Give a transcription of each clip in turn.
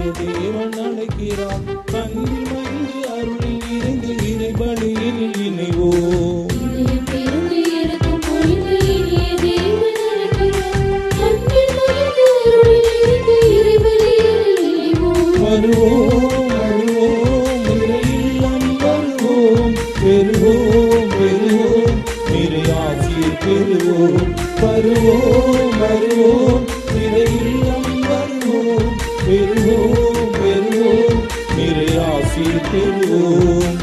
இனிய தேவன் அழைக்கிறார். அன்பில் மகிழ்ந்து அருளில் இருந்து இறை பலியில் இணைவோம். வருவோம் வருவோம் இறையில்லம் வருவோம், பெறுவோம் பெறுவோம் இறை ஆசியை பெறுவோம். வருவோம் வருவோம் இறையில்லம் வருவோம், பெறுவோம் பெறுவோம் இறை ஆசியை பெறுவோம்.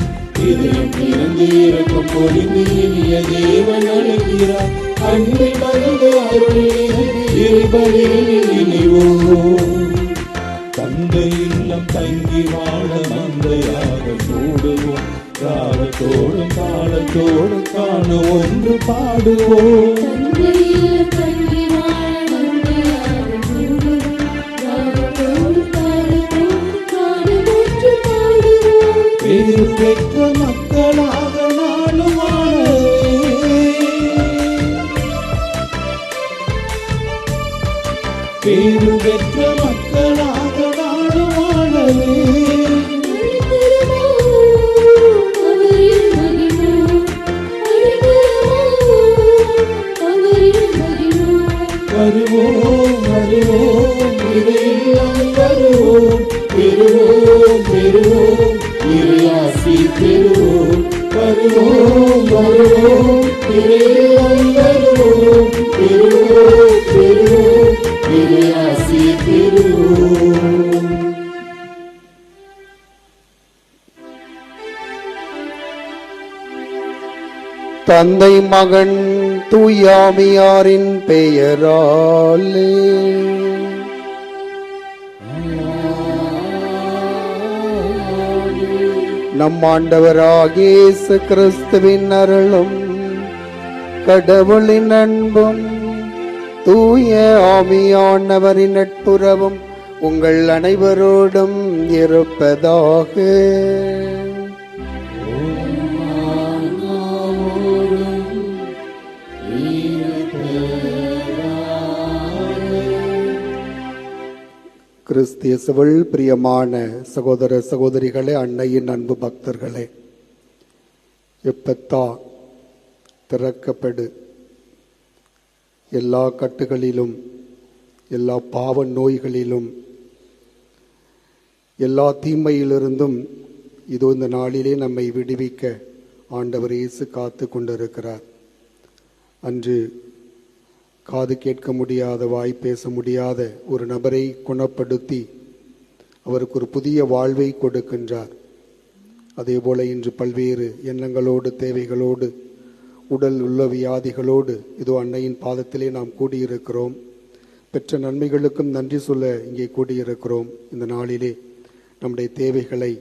இதயம் திறந்து இறக்கம் பொழிந்து இனிய தேவன் அழைக்கிறார். அன்பில் மகிழ்ந்து அருளில் இறை பலியில் இணைவோம். தந்தை இல்லம் தங்கி வாழ மந்தையாக கூடுவோம், ராகத்தோடும் தாளத்தோடும் காண ஒன்று பாடுவோம். பேரு பெற்ற மக்களாக நாளும் வாழவே, பேரு பெற்ற மக்களாக நாளும் வாழவே. வருவோம் வருவோம் இறையில்லம் வருவோம், பெறுவோம் பெறுவோம் இறை ஆசி பெறுவோம். வருவோம் வருவோம் இறையில்லம் வருவோம், பெறுவோம் பெறுவோம் இறை ஆசி பெறுவோம். தந்தை மகன் தூயாமியாரின் பெயராலே நம் ஆண்டவராகிய இயேசு கிறிஸ்துவின் அருளும் கடவுளின் அன்பும் தூய ஆவியானவரின் நட்புறவும் உங்கள் அனைவரோடும் இருப்பதாக. கிறிஸ்தியசுவில் பிரியமான சகோதர சகோதரிகளே, அன்னையின் அன்பு பக்தர்களே, எப்பத்தா திறக்கப்படு, எல்லா கட்டுகளிலும் எல்லா பாவ நோய்களிலும் எல்லா தீமையிலிருந்தும் இதோ இந்த நாளிலே நம்மை விடுவிக்க ஆண்டவர் இயேசு காத்து கொண்டிருக்கிறார். அன்று காது கேட்க முடியாத, வாய் பேச முடியாத ஒரு நபரை குணப்படுத்தி அவருக்கு ஒரு புதிய வாழ்வை கொடுக்கின்றார். அதே போல இன்று பல்வேறு எண்ணங்களோடு, தேவைகளோடு, உடல் உள்ள வியாதிகளோடு இதோ அன்னையின் பாதத்திலே நாம் கூடியிருக்கிறோம். பெற்ற நன்மைகளுக்கும் நன்றி சொல்ல இங்கே கூடியிருக்கிறோம். இந்த நாளிலே நம்முடைய தேவைகளை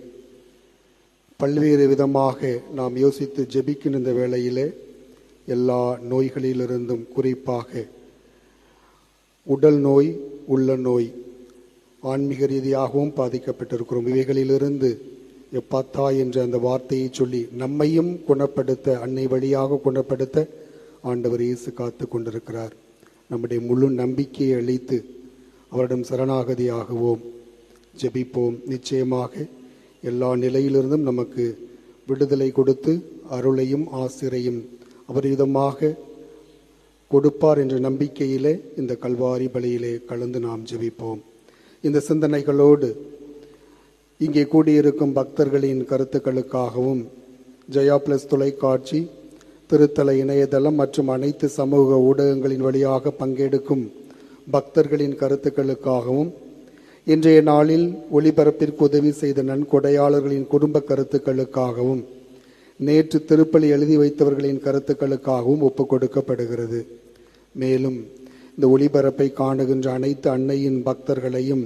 பல்வேறு விதமாக நாம் யோசித்து ஜெபிக்கின்ற இந்த வேளையிலே எல்லா நோய்களிலிருந்தும், குறிப்பாக உடல் நோய், உள்ள நோய், ஆன்மீக ரீதியாகவும் பாதிக்கப்பட்டிருக்கிறோம். இவைகளிலிருந்து எப்பத்தா என்ற அந்த வார்த்தையை சொல்லி நம்மையும் குணப்படுத்த, அன்னை வழியாக குணப்படுத்த ஆண்டவர் இயேசு காத்து கொண்டிருக்கிறார். நம்முடைய முழு நம்பிக்கையை அளித்து அவரிடம் சரணாகதியாகுவோம், ஜெபிப்போம். நிச்சயமாக எல்லா நிலையிலிருந்தும் நமக்கு விடுதலை கொடுத்து அருளையும் ஆசிரையும் அவர் விதமாக கொடுப்பார் என்ற நம்பிக்கையிலே இந்த கல்வாரி பலியிலே கலந்து நாம் ஜெபிப்போம். இந்த சிந்தனைகளோடு இங்கே கூடியிருக்கும் பக்தர்களின் கருத்துக்களுக்காகவும், ஜெயா பிளஸ் தொலைக்காட்சி, திருத்தல இணையதளம் மற்றும் அனைத்து சமூக ஊடகங்களின் வழியாக பங்கெடுக்கும் பக்தர்களின் கருத்துக்களுக்காகவும், இன்றைய நாளில் ஒளிபரப்பிற்கு உதவி செய்த நன்கொடையாளர்களின் குடும்ப கருத்துக்களுக்காகவும், நேற்று திருப்பலி எழுதி வைத்தவர்களின் கருத்துக்களுக்காகவும் ஒப்புக் கொடுக்கப்படுகிறது. மேலும் இந்த ஒளிபரப்பை காணுகின்ற அனைத்து அன்னையின் பக்தர்களையும்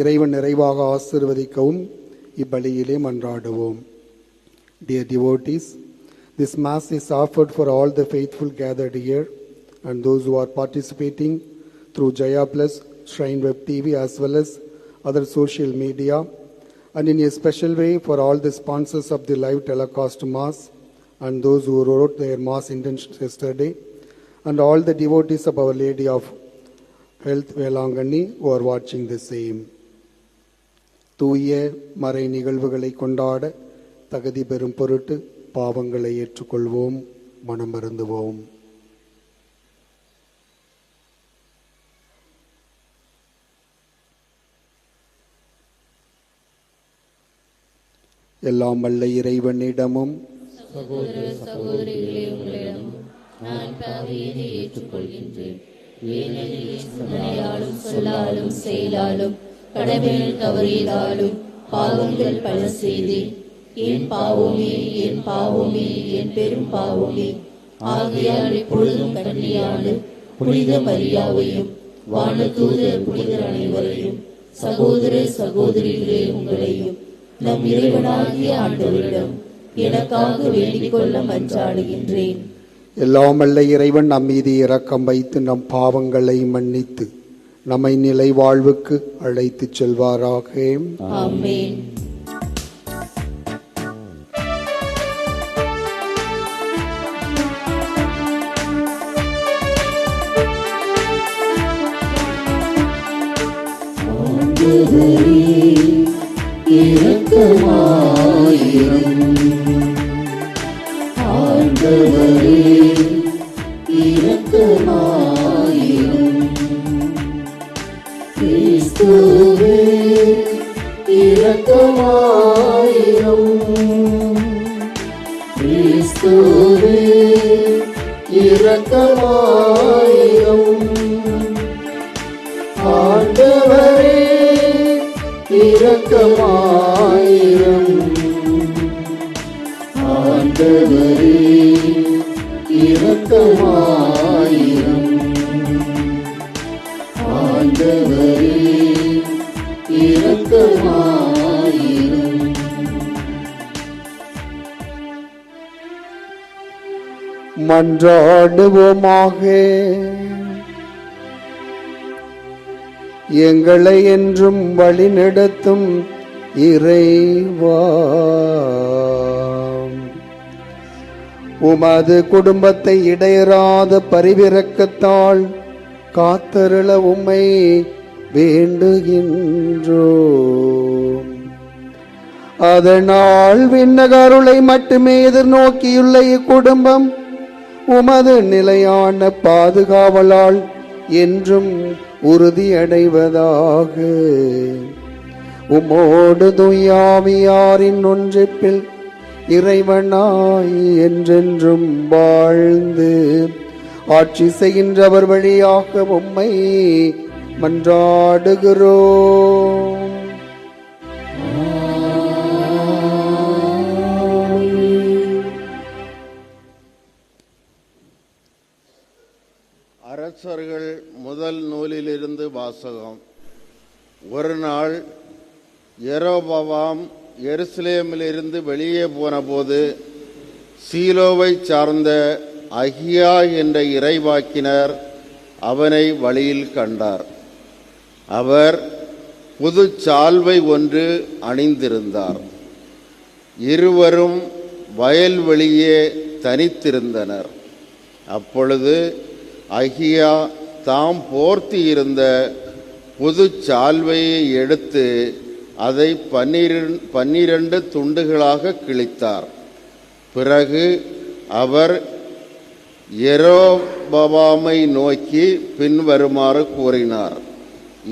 இறைவன் நிறைவாக ஆசீர்வதிக்கவும் இப்பலியிலே மன்றாடுவோம். Dear devotees, this Mass is offered for all the faithful gathered here and those who are participating through Jaya Plus, Shrine Web TV as well as other social media, and in a special way for all the sponsors of the live telecast Mass and those who wrote their Mass intentions yesterday, and all the devotees of Our Lady of Health Velangani who are watching the same. தூய மறை நிகழ்வுகளை கொண்டாட தகுதி பெறும் பொருட்டு பாவங்களை ஏற்றுக்கொள்வோம், மனம் வருந்துவோம். எல்லாம் வல்ல இறைவனிடமும் சகோதர சகோதரிகளே, உங்களிடமும் நான் பாவியனை ஏற்றுக்கொள்கின்றேன். ஏனெனில் சிந்தனையாலும் சொல்லாலும் செயலாலும் கடமையில் தவறியதாலும் பாவங்கள் பல செய்தேன். என் பாவமே, என் பாவமே, என் பெரும் பாவமே. ஆகையால் இப்பொழுதும் கன்னியான புனித மரியாவையும் வானதூதர் புனிதர் அனைவரையும் சகோதர சகோதரிகளே உங்களையும் நம் இறைவனாகிய ஆண்டவரிடம் எனக்காக வேண்டிக் கொள்ள மன்றாடுகின்றேன். எல்லாம் வல்ல இறைவன் நம் மீது இரக்கம் வைத்து நம் பாவங்களை மன்னித்து நம்மை நிலை வாழ்வுக்கு அழைத்து செல்வாராக. ஆமென். ஆண்டவரே இரக்கமாயிரும். கிறிஸ்துவே இரக்கமாயிரும். கிறிஸ்துவே இரக்கமாயிரும். ஆண்டவரே இரக்கமாயிரும். ஆண்டவரே இரக்கமாயிரும். ஆண்டவரே இரக்கமாயிரும். மன்றாடுவோமாக. எங்களை என்றும் வழிநடத்தும் இறைவா, உமது குடும்பத்தை இடையறாத பரிவிரக்கத்தால் காத்தருள உம்மை வேண்டுகின்றோம். அதனால் விண்ணக அருளை மட்டுமே எதிர்நோக்கியுள்ள இக்குடும்பம் உமது நிலையான பாதுகாவலால் என்றும் உறுதியடைவதாக. உம்மோடு துய்யாவியாரின் ஒன்றிப்பில் இறைவனாய் என்றென்றும் வாழ்ந்து ஆட்சி செய்கின்றவர் வழியாக உம்மை மன்றாடுகிறோம். அரசர்கள் முதல் நூலிலிருந்து வாசகம். ஒரு நாள் யெரொபெயாம் எருசலேமிலிருந்து வெளியே போனபோது சீலோவை சார்ந்த அகியா என்ற இறைவாக்கினர் அவனை வழியில் கண்டார். அவர் புது சால்வை ஒன்று அணிந்திருந்தார். இருவரும் வயல்வெளியே தனித்திருந்தனர். அப்பொழுது அகியா தாம் போர்த்தி இருந்த புது சால்வையை எடுத்து அதை 12 துண்டுகளாக கிழித்தார். பிறகு அவர் யெரொபெயாமை நோக்கி பின்வருமாறு கூறினார்: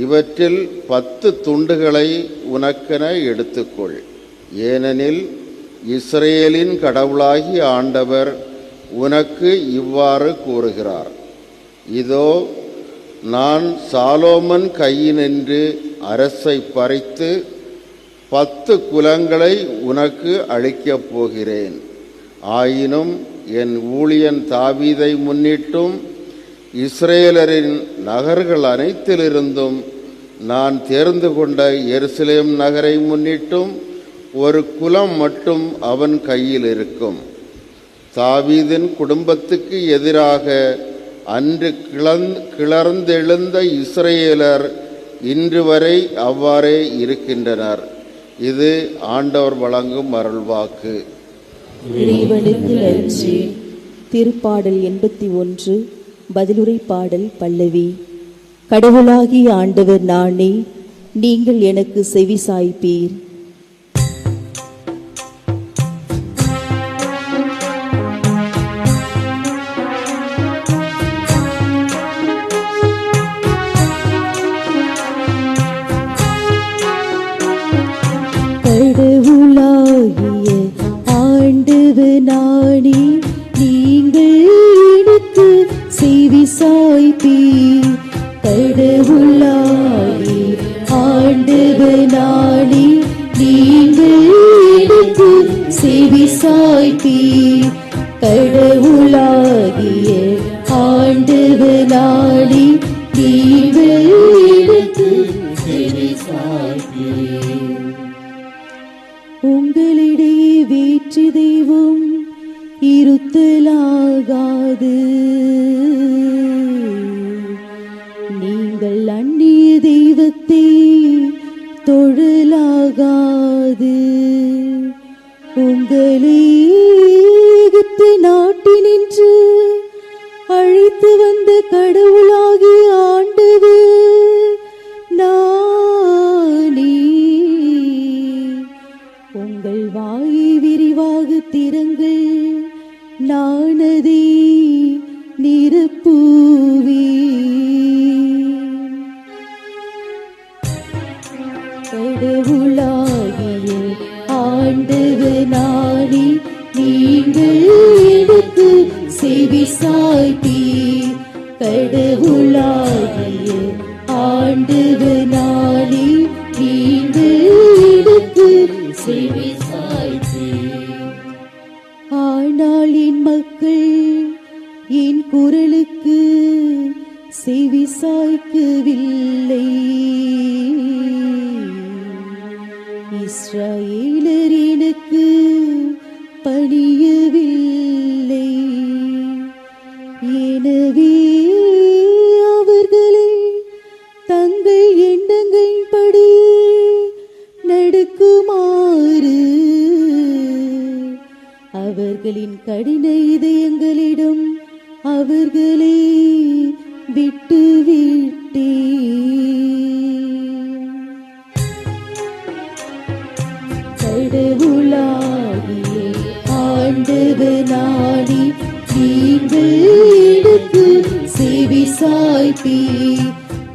இவற்றில் 10 துண்டுகளை உனக்கென எடுத்துக்கொள். ஏனெனில் இஸ்ரேலின் கடவுளாகிய ஆண்டவர் உனக்கு இவ்வாறு கூறுகிறார்: இதோ, நான் சாலோமன் கையினின்று அரசை பறித்து 10 குலங்களை உனக்கு அளிக்கப் போகிறேன். ஆயினும் என் ஊழியன் தாவீதை முன்னிட்டும் இஸ்ரேலரின் நகர்கள் அனைத்திலிருந்தும் நான் தேர்ந்து கொண்ட எருசலேம் நகரை முன்னிட்டும் ஒரு குலம் மட்டும் அவன் கையில் இருக்கும். தாவீதின் குடும்பத்துக்கு எதிராக அன்று கிளர்ந்தெழுந்த இஸ்ரேலர் இன்று வரை அவ்வாறே இருக்கின்றனர். இது ஆண்டவர் வழங்கும் அருள்வாக்கு. இறைவனுக்கு நன்றி. திருப்பாடல் 81 பதிலுரை பாடல் பல்லவி. கடவுளாகிய ஆண்டவர் நானே, நீங்கள் எனக்கு செவி சாய்ப்பீர். கடவுளாகிய ஆண்டவனானே, நீங்கள் எனக்கு செவி சாய்ப்பீர். கடவுளாகிய ஆண்டவனானே, நீங்கள் எனக்கு செவி சாய்ப்பீர். கடவுளாகிய ஆண்டவனானே, நீங்கள் எனக்கு செவி சாய்ப்பீர். உங்களிடையே வேற்று தெய்வம் இருத்தலாகாது. நீங்கள் அந்நிய தெய்வத்தை தொழலாகாது. உங்களை எகிப்து நாட்டினின்று அழைத்து வந்த கடவுளாகிய ஆண்டவர் நானே. உங்கள் வாயை விரிவாக திறங்கள், நான் அதை நிரப்புவேன். கடவுளாகிய ஆண்டவனானே, நீங்கள் எனக்கு செவி சாய்ப்பீர். கடவுளாகிய ஆண்டவனானே, நீங்கள் எனக்கு செவி சாய்ப்பீர். ஆனால் என் மக்கள் என் குரலுக்கு செவி சாய்க்கவில்லை. இஸ்ரவேலர் எனக்கு பணியவில்லை. எனவே அவர்களை தங்கள் எண்ணங்கள் படி நடக்குமாறு அவர்களின் கடின இதயங்களிடம் அவர்களை விட்டுவிட்டேன். கடவுளாகிய ஆண்டவனானே, நீங்கள் எனக்கு செவி சாய்ப்பீர்.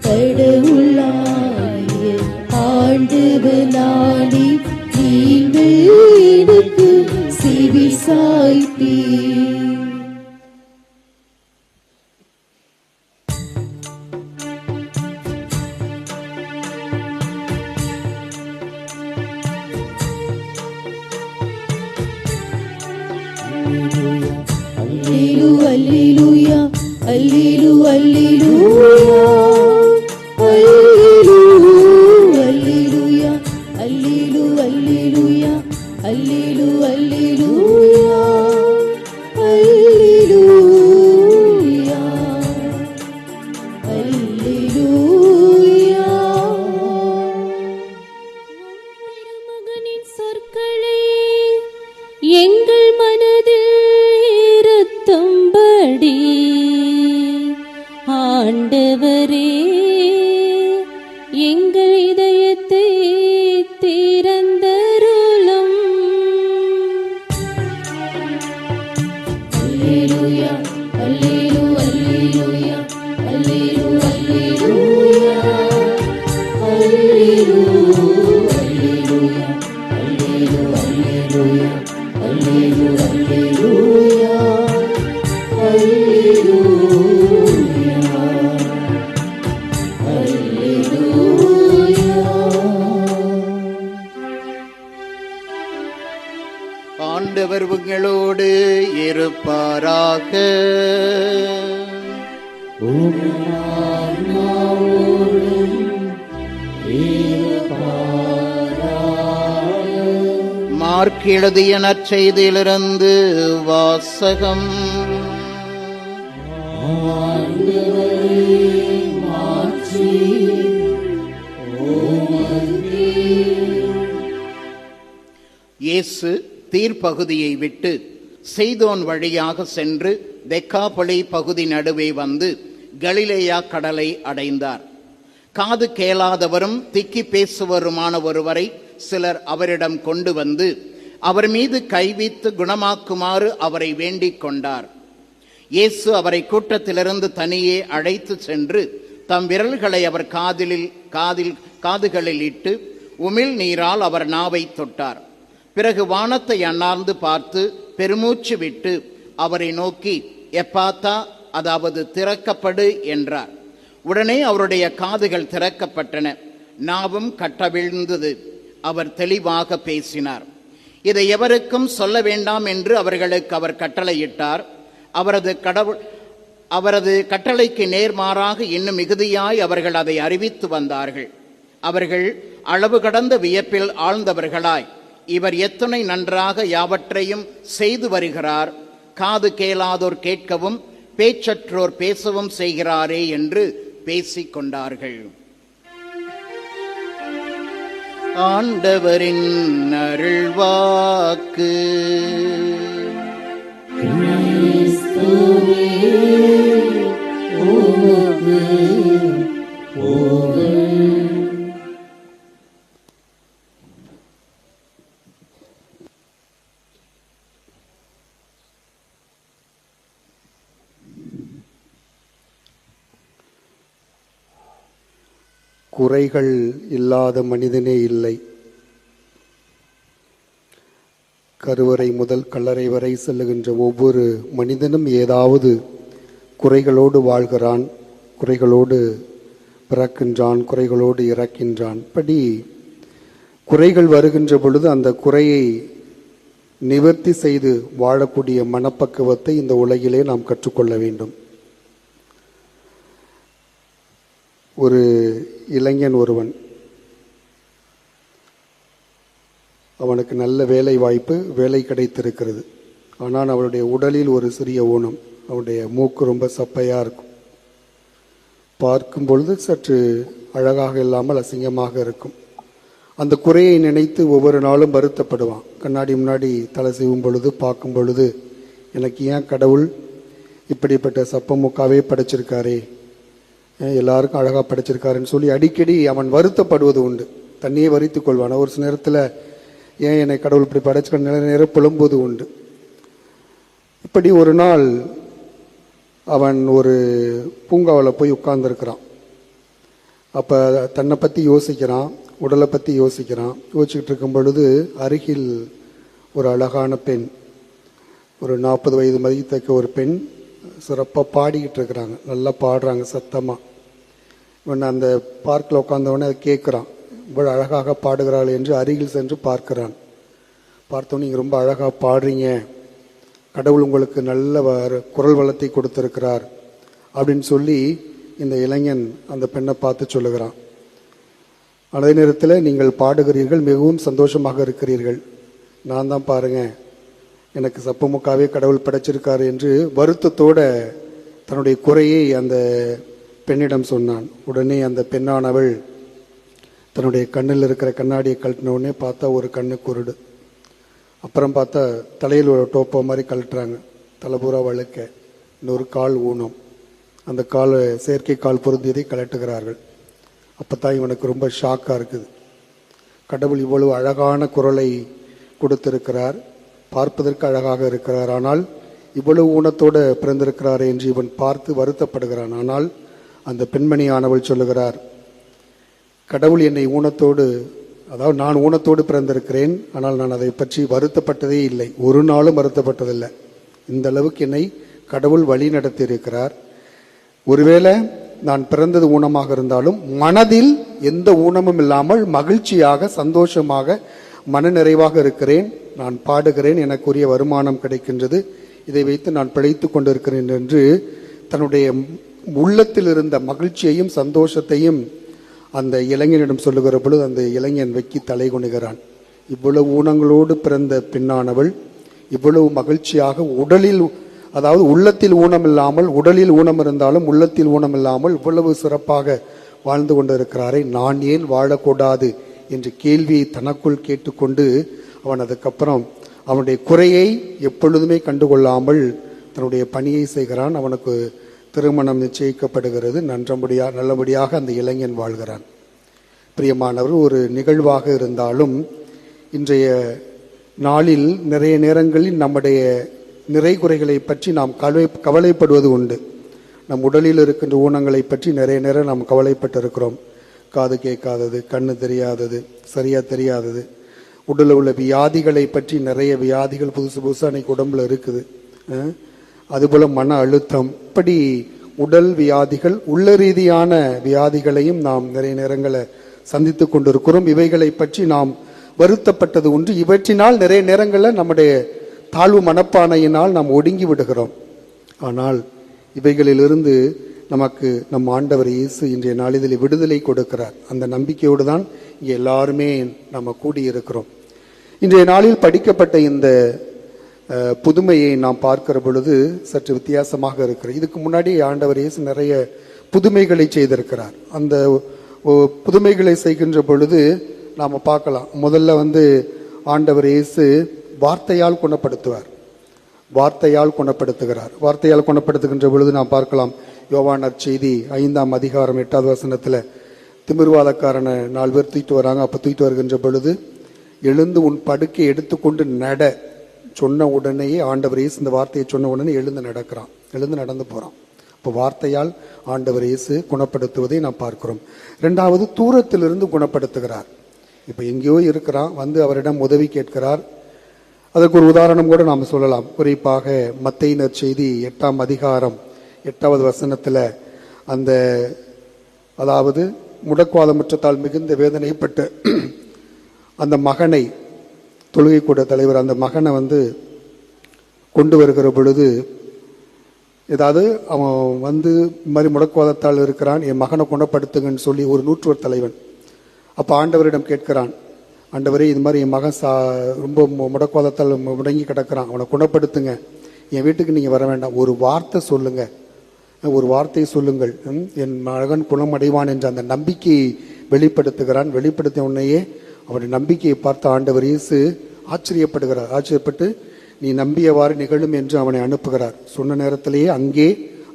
கடவுளாகிய ஆண்டவனானே, நீங்கள் எனக்கு செவி சாய்ப்பீர். அல்லேலூயா, அல்லேலூயா, அல்லேலூயா, அல்லேலூயா, அல்லேலூயா, அல்லேலூயா, அல்லேலூயா, அல்லேலூயா, அல்லேலூயா. மகனின் சொற்களே எங்கள் மனதில் இருத்தும்படி ஆண்டவரே எங்கள் இதயத்தை திறந்தருளும். அல்லேலூயா, அல்லேலூயா, அல்லேலூயா, அல்லேலூயா, அல்லேலூயா, அல்லேலூயா, அல்லேலூயா, அல்லேலூயா, அல்லேலூயா, ஆண்டவர் உங்களோடு இருப்பாராக. மார்க் எழுதிய நற்செய்தியிலிருந்து வாசகம். இயேசு தீர் பகுதியை விட்டு சீதோன் வழியாக சென்று தெக்காபொலி பகுதி நடுவே வந்து கலிலேயா கடலை அடைந்தார். காது கேளாதவரும் திக்கி பேசுவருமான ஒருவரை சிலர் அவரிடம் கொண்டு வந்து அவர் மீது கைவித்து குணமாக்குமாறு அவரை வேண்டிக் கொண்டார். இயேசு அவரை கூட்டத்திலிருந்து தனியே அழைத்து சென்று தம் விரல்களை அவர் காதுகளில் இட்டு உமிழ் நீரால் அவர் நாவை தொட்டார். பிறகு வானத்தை அண்ணார்ந்து பார்த்து பெருமூச்சு விட்டு அவரை நோக்கி எப்பாத்தா, அதாவது திறக்கப்படு என்றார். உடனே அவருடைய காதுகள் திறக்கப்பட்டன, நாவும் கட்டவிழ்ந்தது. அவர் தெளிவாக பேசினார். இதை எவருக்கும் சொல்ல வேண்டாம் என்று அவர்களுக்கு அவர் கட்டளையிட்டார். அவரது கட்டளைக்கு நேர்மாறாக இன்னும் மிகுதியாய் அவர்கள் அதை அறிவித்து வந்தார்கள். அவர்கள் அளவு கடந்த வியப்பில் ஆழ்ந்தவர்களாய், இவர் எத்தனை நன்றாக யாவற்றையும் செய்து வருகிறார், காது கேளாதோர் கேட்கவும் பேச்சற்றோர் பேசவும் செய்கிறாரே என்று பேசிக் கொண்டார்கள். ஆண்டவரின் அருள்வாக்கு. குறைகள் இல்லாத மனிதனே இல்லை. கருவறை முதல் கல்லறை வரை செல்லுகின்ற ஒவ்வொரு மனிதனும் ஏதாவது குறைகளோடு வாழ்கிறான், குறைகளோடு பிறக்கின்றான், குறைகளோடு இறக்கின்றான். இப்படி குறைகள் வருகின்ற பொழுது அந்த குறையை நிவர்த்தி செய்து வாழக்கூடிய மனப்பக்குவத்தை இந்த உலகிலே நாம் கற்றுக்கொள்ள வேண்டும். ஒரு இளைஞன் ஒருவன், அவனுக்கு நல்ல வேலை வாய்ப்பு, வேலை கிடைத்திருக்கிறது. ஆனால் அவனுடைய உடலில் ஒரு சிறிய ஊனம், அவனுடைய மூக்கு ரொம்ப சப்பையாக இருக்கும். பார்க்கும் பொழுது சற்று அழகாக இல்லாமல் அசிங்கமாக இருக்கும். அந்த குறையை நினைத்து ஒவ்வொரு நாளும் வருத்தப்படுவான். கண்ணாடி முன்னாடி தலை செய்யும் பொழுது பார்க்கும் பொழுது, எனக்கு ஏன் கடவுள் இப்படிப்பட்ட சப்ப மூக்காவே படைச்சிருக்காரே, எல்லாருக்கும் அழகாக படைச்சிருக்காருன்னு சொல்லி அடிக்கடி அவன் வருத்தப்படுவது உண்டு. தண்ணியே வரித்து கொள்வான். ஒரு சில நேரத்தில் ஏன் என்னை கடவுள் இப்படி படைச்சிக்க நில நேரம் புலம்புவது உண்டு. இப்படி ஒரு நாள் அவன் ஒரு பூங்காவில் போய் உட்கார்ந்துருக்கிறான். அப்போ தன்னை பற்றி யோசிக்கிறான், உடலை பற்றி யோசிக்கிறான். யோசிச்சுக்கிட்டு இருக்கும் பொழுது அருகில் ஒரு அழகான பெண், ஒரு 40 வயது மதித்தக்க ஒரு பெண் சிறப்பாக பாடிக்கிட்டு இருக்கிறாங்க. நல்லா பாடுறாங்க சத்தமாக. இவன் அந்த பார்க்கில் உட்காந்தவொடனே அதை கேட்குறான், இவ்வளோ அழகாக பாடுகிறாள் என்று அருகில் சென்று பார்க்கிறான். பார்த்தோன்னே நீங்கள் ரொம்ப அழகாக பாடுறீங்க, கடவுள் உங்களுக்கு நல்ல குரல் வளத்தை கொடுத்திருக்கிறார் அப்படின்னு சொல்லி இந்த இளைஞன் அந்த பெண்ணை பார்த்து சொல்லுகிறான். அதே நேரத்தில் நீங்கள் பாடுகிறீர்கள், மிகவும் சந்தோஷமாக இருக்கிறீர்கள், நான் தான் பாருங்க எனக்கு சப்பமுக்காவே கடவுள் படைச்சிருக்காரு என்று வருத்தத்தோட தன்னுடைய குறையை அந்த பெண்ணிடம் சொன்னான். உடனே அந்த பெண்ணானவள் தன்னுடைய கண்ணில் இருக்கிற கண்ணாடியை கழட்டின உடனே பார்த்தா ஒரு கண்ணு குருடு. அப்புறம் பார்த்தா தலையில் ஒரு டோப்போ மாதிரி கழட்டுறாங்க, தலைபூரா வழுக்க, இன்னொரு கால் ஊனம். அந்த கால் செயற்கை கால் பொருந்தியதை கழட்டுகிறார்கள். அப்போ தான் இவனுக்கு ரொம்ப ஷாக்காக இருக்குது. கடவுள் இவ்வளவு அழகான குரலை கொடுத்திருக்கிறார், பார்ப்பதற்கு அழகாக இருக்கிறார், ஆனால் இவ்வளவு ஊனத்தோடு பிறந்திருக்கிறார் என்று இவன் பார்த்து வருத்தப்படுகிறான். ஆனால் அந்த பெண்மணியானவள் சொல்லுகிறார், கடவுள் என்னை ஊனத்தோடு, அதாவது நான் ஊனத்தோடு பிறந்திருக்கிறேன், ஆனால் நான் அதை பற்றி வருத்தப்பட்டதே இல்லை, ஒரு நாளும் வருத்தப்பட்டதில்லை. இந்த அளவுக்கு என்னை கடவுள் வழி நடத்தி இருக்கிறார். ஒருவேளை நான் பிறந்தது ஊனமாக இருந்தாலும் மனதில் எந்த ஊனமும் இல்லாமல் மகிழ்ச்சியாக சந்தோஷமாக மன நிறைவாக இருக்கிறேன், நான் பாடுகிறேன், எனக்குரிய வருமானம் கிடைக்கின்றது, இதை வைத்து நான் பிழைத்து கொண்டிருக்கிறேன் என்று தன்னுடைய உள்ளத்தில் இருந்த மகிழ்ச்சியையும் சந்தோஷத்தையும் அந்த இளைஞனிடம் சொல்லுகிற பொழுது அந்த இளைஞன் வெக்கி தலை குனிகிறான். இவ்வளவு ஊனங்களோடு பிறந்த பெண்ணானவள் இவ்வளவு மகிழ்ச்சியாக உடலில், அதாவது உள்ளத்தில் ஊனம் இல்லாமல், உடலில் ஊனம் இருந்தாலும் உள்ளத்தில் ஊனம் இல்லாமல் இவ்வளவு சிறப்பாக வாழ்ந்து கொண்டிருக்கிறாரே, நான் ஏன் வாழக்கூடாது என்ற கேள்வியை தனக்குள் கேட்டுக்கொண்டு அவன் அதுக்கப்புறம் அவனுடைய குறையை எப்பொழுதுமே கண்டுகொள்ளாமல் தன்னுடைய பணியை செய்கிறான். அவனுக்கு திருமணம் நிச்சயிக்கப்படுகிறது. நல்லபடியாக அந்த இளைஞன் வாழ்கிறான். பிரியமானவர், ஒரு நிகழ்வாக இருந்தாலும் இன்றைய நாளில் நிறைய நேரங்களில் நம்முடைய நிறை குறைகளை பற்றி நாம் கவலைப்படுவது உண்டு. நம் உடலில் இருக்கின்ற ஊனங்களை பற்றி நிறைய நேரம் நாம் கவலைப்பட்டிருக்கிறோம். காது கேட்காதது, கண்ணு தெரியாதது, சரியா தெரியாதது, உடலில் உள்ள வியாதிகளை பற்றி நிறைய வியாதிகள் புதுசாக அன்னைக்கு உடம்புல இருக்குது. அதுபோல மன அழுத்தம், இப்படி உடல் வியாதிகள், உள்ள ரீதியான வியாதிகளையும் நாம் நிறைய நேரங்களை சந்தித்து கொண்டிருக்கிறோம். இவைகளை பற்றி நாம் வருத்தப்பட்டது ஒன்று. இவற்றினால் நிறைய நேரங்களில் நம்முடைய தாழ்வு மனப்பானையினால் நாம் ஒடுங்கி விடுகிறோம். ஆனால் இவைகளிலிருந்து நமக்கு நம் ஆண்டவர் இயேசு இன்றைய நாளில் விடுதலை கொடுக்கிறார். அந்த நம்பிக்கையோடு தான் இங்கே எல்லாருமே நம்ம கூடியிருக்கிறோம். இன்றைய நாளில் படிக்கப்பட்ட இந்த புதுமையை நாம் பார்க்கிற பொழுது சற்று வித்தியாசமாக இருக்கிறது. இதுக்கு முன்னாடி ஆண்டவர் இயேசு நிறைய புதுமைகளை செய்திருக்கிறார். அந்த புதுமைகளை செய்கின்ற பொழுது நாம் பார்க்கலாம். முதல்ல ஆண்டவர் இயேசு வார்த்தையால் குணப்படுத்துவார். வார்த்தையால் குணப்படுத்துகிறார். வார்த்தையால் குணப்படுத்துகின்ற பொழுது நாம் பார்க்கலாம். யோவான் நற்செய்தி 5ஆம் அதிகாரம் 8வது வசனத்தில் திமிர்வாதக்காரனை 4 பேர் தூக்கிட்டு வராங்க. அப்போ தூக்கிட்டு வருகின்ற பொழுது, எழுந்து உன் படுக்கை எடுத்துக்கொண்டு நட சொன்ன உடனேயே ஆண்டவர் இயேசு இந்த வார்த்தையை சொன்ன உடனே எழுந்து நடக்கிறான், எழுந்து நடந்து போகிறான். இப்போ வார்த்தையால் ஆண்டவர் இயேசு குணப்படுத்துவதை நாம் பார்க்கிறோம். 2வது, தூரத்திலிருந்து குணப்படுத்துகிறார். இப்போ எங்கேயோ இருக்கிறான், அவரிடம் உதவி கேட்கிறார். அதற்கு ஒரு உதாரணம் கூட நாம் சொல்லலாம். குறிப்பாக மத்தேயு நற்செய்தி 8ஆம் அதிகாரம் 8வது வசனத்தில் அதாவது முடக்குவாதமுற்றத்தால் மிகுந்த வேதனைப்பட்ட அந்த மகனை, தொழுகை கூட தலைவர் அந்த மகனை கொண்டு வருகிற பொழுது, ஏதாவது அவன் இந்த மாதிரி முடக்குவாதத்தால் இருக்கிறான், என் மகனை குணப்படுத்துங்கன்னு சொல்லி ஒரு நூற்றுவர் தலைவன் அப்போ ஆண்டவரிடம் கேட்கிறான், ஆண்டவரே இது மாதிரி என் மகன் ரொம்ப முடக்குவாதத்தால் முடங்கி கிடக்கிறான், அவனை குணப்படுத்துங்க, என் வீட்டுக்கு நீங்கள் வர வேண்டாம், ஒரு வார்த்தை சொல்லுங்க, ஒரு வார்த்தையை சொல்லுங்கள், என் மகன் குணமடைவான் என்ற அந்த நம்பிக்கையை வெளிப்படுத்துகிறான். வெளிப்படுத்திய உடனேயே அவருடைய நம்பிக்கையை பார்த்த ஆண்டவர் இயேசு ஆச்சரியப்படுகிறார். ஆச்சரியப்பட்டு நீ நம்பியவாறு நிகழும் என்று அவனை அனுப்புகிறார். சொன்ன நேரத்திலேயே அங்கே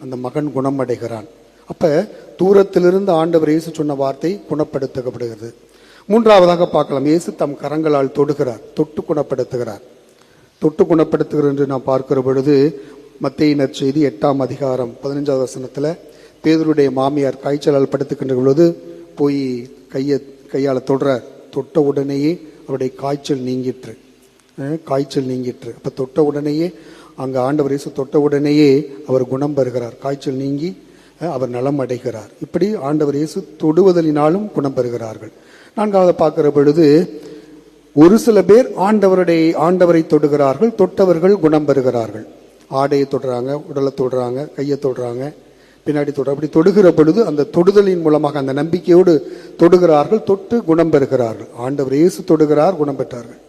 அந்த மகன் குணமடைகிறான். அப்ப தூரத்திலிருந்து ஆண்டவர் இயேசு சொன்ன வார்த்தை குணப்படுத்தப்படுகிறது. 3வதாக பார்க்கலாம், இயேசு தம் கரங்களால் தொடுகிறார், தொட்டு குணப்படுத்துகிறார். தொட்டு குணப்படுத்துகிறார் என்று நாம் பார்க்கிற பொழுது மத்தேயு நற்செய்தி 8ஆம் அதிகாரம் 15வது வசனத்தில் பேதுருடைய மாமியார் காய்ச்சலால் படுத்துக்கின்ற பொழுது போய் கையால் தொடுறார். தொட்ட உடனேயே அவருடைய காய்ச்சல் நீங்கிற்று. அப்போ தொட்ட உடனேயே அங்கே ஆண்டவர் இயேசு தொட்ட உடனேயே அவர் குணம் பெறுகிறார். காய்ச்சல் நீங்கி அவர் நலம் அடைகிறார். இப்படி ஆண்டவர் இயேசு தொடுவதலினாலும் குணம் பெறுகிறார்கள். 4வது பார்க்கிற பொழுது ஒரு சில பேர் ஆண்டவரை தொடுகிறார்கள், தொட்டவர்கள் குணம் பெறுகிறார்கள். ஆடையை தொடுறாங்க, உடலை தொடுறாங்க, கையை தொடுறாங்க, பின்னாடி தொடுற, அப்படி தொடுகிற பொழுது அந்த தொடுதலின் மூலமாக அந்த நம்பிக்கையோடு தொடுகிறார்கள், தொட்டு குணம் பெறுகிறார்கள். ஆண்டவர் இயேசு தொடுகிறார், குணம் பெற்றார்கள்.